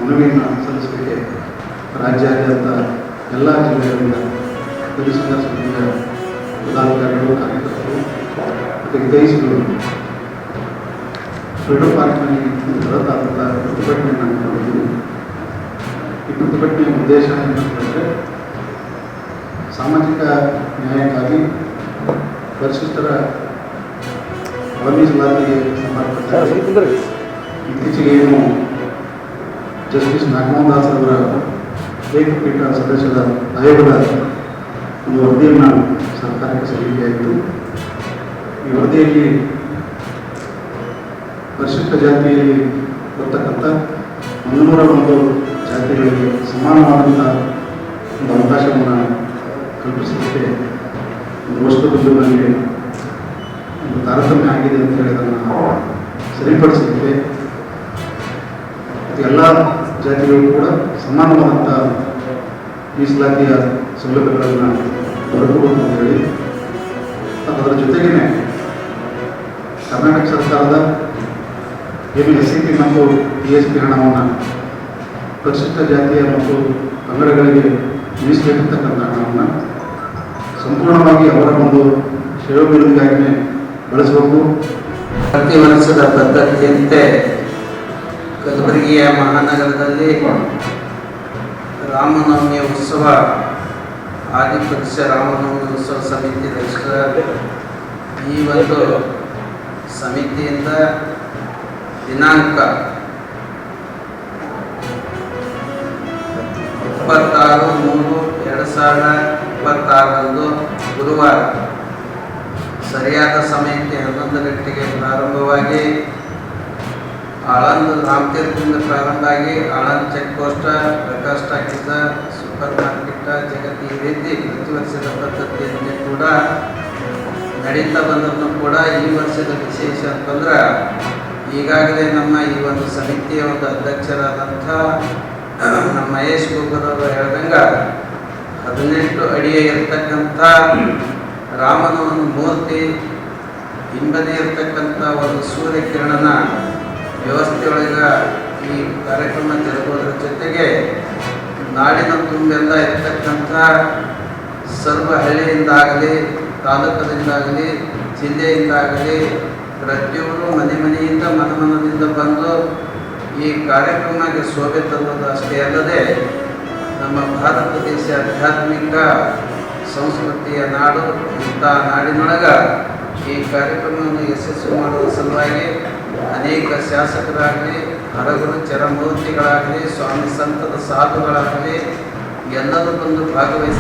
ಮನವಿಯನ್ನು ಸಲ್ಲಿಸಲಿಕ್ಕೆ ರಾಜ್ಯಾದ್ಯಂತ ಎಲ್ಲ ಜಿಲ್ಲೆಗಳಿಂದ ದಲಿತ ಸಂಘರ್ಷ ಸಮಿತಿಯ ಪದಾಧಿಕಾರಿಗಳು, ಕಾರ್ಯಕರ್ತರು ಮತ್ತು ಹಿತೈಷಿಗಳು ಫ್ರೀಡಂ ಪಾರ್ಕ್ನಲ್ಲಿ ಬೃಹತ್ತಾದಂಥ ಪ್ರತಿಭಟನೆಯನ್ನು ಹಮ್ಮಿಕೊಂಡಿದ್ದೀವಿ. ಈ ಪ್ರತಿಭಟನೆಯ ಉದ್ದೇಶ ಏನಂತಂದರೆ ಸಾಮಾಜಿಕ ನ್ಯಾಯಕ್ಕಾಗಿ ಪರಿಶಿಷ್ಟರ ಮೀಸಲಾತಿಗೆ ಸಂಬಂಧಪಟ್ಟ ಇತ್ತೀಚೆಗೆ ಏನು ಜಸ್ಟಿಸ್ ನಾಗಮೋಹನ್ ದಾಸ್ ಅವರ ಏಕಪೀಠ ಸದಸ್ಯರ ಆಯೋಗದ ಒಂದು ವರದಿಯನ್ನು ಸರ್ಕಾರಕ್ಕೆ ಸಲ್ಲಿಕೆಯಾಯಿತು. ಈ ವರದಿಯಲ್ಲಿ ಪರಿಶಿಷ್ಟ ಜಾತಿಯಲ್ಲಿ ಬರ್ತಕ್ಕಂಥ 101 ಜಾತಿಗಳಿಗೆ ಸಮಾನವಾದಂಥ ಒಂದು ಅವಕಾಶವನ್ನು ಕಲ್ಪಿಸಲಿಕ್ಕೆ ಒಂದು ವಸ್ತುಬಿಂದುವಿನಲ್ಲಿ ಒಂದು ತಾರತಮ್ಯ ಆಗಿದೆ ಅಂತ ಹೇಳಿ ಅದನ್ನು ಸರಿಪಡಿಸಲಿಕ್ಕೆ ಎಲ್ಲ ಜಾತಿಗಳು ಕೂಡ ಸಮಾನವಾದಂಥ ಮೀಸಲಾತಿಯ ಸೌಲಭ್ಯಗಳನ್ನು ದೊರಕಬಹುದು ಅಂತ ಹೇಳಿ ಅದರ ಜೊತೆಗೇ ಕರ್ನಾಟಕ ಸರ್ಕಾರದ ಏನು SCP ಮತ್ತು TSP ಹಣವನ್ನು ಪರಿಶಿಷ್ಟ ಜಾತಿಯ ಮತ್ತು ಪಂಗಡಗಳಿಗೆ ಮೀಸಲಿಟ್ಟಿರ್ತಕ್ಕಂಥ ಹಣವನ್ನು ಸಂಪೂರ್ಣವಾಗಿ ಅವರ ಒಂದು ಶ್ರೇಯೋಭಿವೃದ್ಧಿಗಾಗಿಯೇ ಬಳಸಬೇಕು. ಪ್ರತಿ ವರ್ಷದ ಪದ್ಧತಿಯಂತೆ ಕಲಬುರಗಿಯ ಮಹಾನಗರದಲ್ಲಿ ರಾಮನವಮಿ ಉತ್ಸವ ಆದಿಪಕ್ಷ ರಾಮನವಮಿ ಉತ್ಸವ ಸಮಿತಿ ರಚಿಸಿದ ಈ ಒಂದು ಸಮಿತಿಯಿಂದ ದಿನಾಂಕ 26/3/2026 ಗುರುವಾರ ಸರಿಯಾದ ಸಮಯಕ್ಕೆ 11 ಗಂಟೆಗೆ ಪ್ರಾರಂಭವಾಗಿ ಆಳಂದ ರಾಮತೀರ್ಥದಿಂದ ಪ್ರಾರಂಭ ಆಗಿ Aland check post, Prakash talkies, supermarket, Jagati ಈ ರೀತಿ ಪ್ರತಿ ವರ್ಷದ ಪದ್ಧತಿಯಲ್ಲಿ ಕೂಡ ನಡೀತಾ ಬಂದರೂ ಕೂಡ ಈ ವರ್ಷದ ವಿಶೇಷ ಅಂತಂದ್ರೆ ಈಗಾಗಲೇ ನಮ್ಮ ಈ ಒಂದು ಸಮಿತಿಯ ಒಂದು ಅಧ್ಯಕ್ಷರಾದಂಥ ನಮ್ಮ ಮಹೇಶ್ ಗುಬ್ಬದವರು ಹೇಳ್ದಂಗೆ 18 ಅಡಿಯ ಇರ್ತಕ್ಕಂಥ ರಾಮನ ಒಂದು ಮೂರ್ತಿ ಹಿಂಬದಿ ಇರ್ತಕ್ಕಂಥ ಒಂದು ಸೂರ್ಯಕಿರಣನ ವ್ಯವಸ್ಥೆಯೊಳಗೆ ಈ ಕಾರ್ಯಕ್ರಮ ಜರುಗೋದ್ರ ಜೊತೆಗೆ ನಾಡಿನ ತುಂಬೆಲ್ಲ ಇರ್ತಕ್ಕಂಥ ಸರ್ವ ಹಳ್ಳಿಯಿಂದಾಗಲಿ, ತಾಲೂಕದಿಂದಾಗಲಿ, ಜಿಲ್ಲೆಯಿಂದಾಗಲಿ ಪ್ರತಿಯೊಬ್ಬರು ಮನೆಯಿಂದ ಮನದಿಂದ ಬಂದು ಈ ಕಾರ್ಯಕ್ರಮಕ್ಕೆ ಶೋಭೆ ತರುವುದು ಅಷ್ಟೇ ಅಲ್ಲದೆ ನಮ್ಮ ಭಾರತ ದೇಶ ಆಧ್ಯಾತ್ಮಿಕ ಸಂಸ್ಕೃತಿಯ ನಾಡು. ಇಂಥ ನಾಡಿನೊಳಗೆ ಈ ಕಾರ್ಯಕ್ರಮವನ್ನು ಯಶಸ್ವಿ ಮಾಡುವ ಸಲುವಾಗಿ ಅನೇಕ ಶಾಸಕರಾಗಲಿ, ಹರಗುರು ಚರಮೂರ್ತಿಗಳಾಗಲಿ, ಸ್ವಾಮಿ ಸಂತದ ಸಾಧುಗಳಾಗಲಿ ಎಲ್ಲರೂ ಬಂದು ಭಾಗವಹಿಸಿ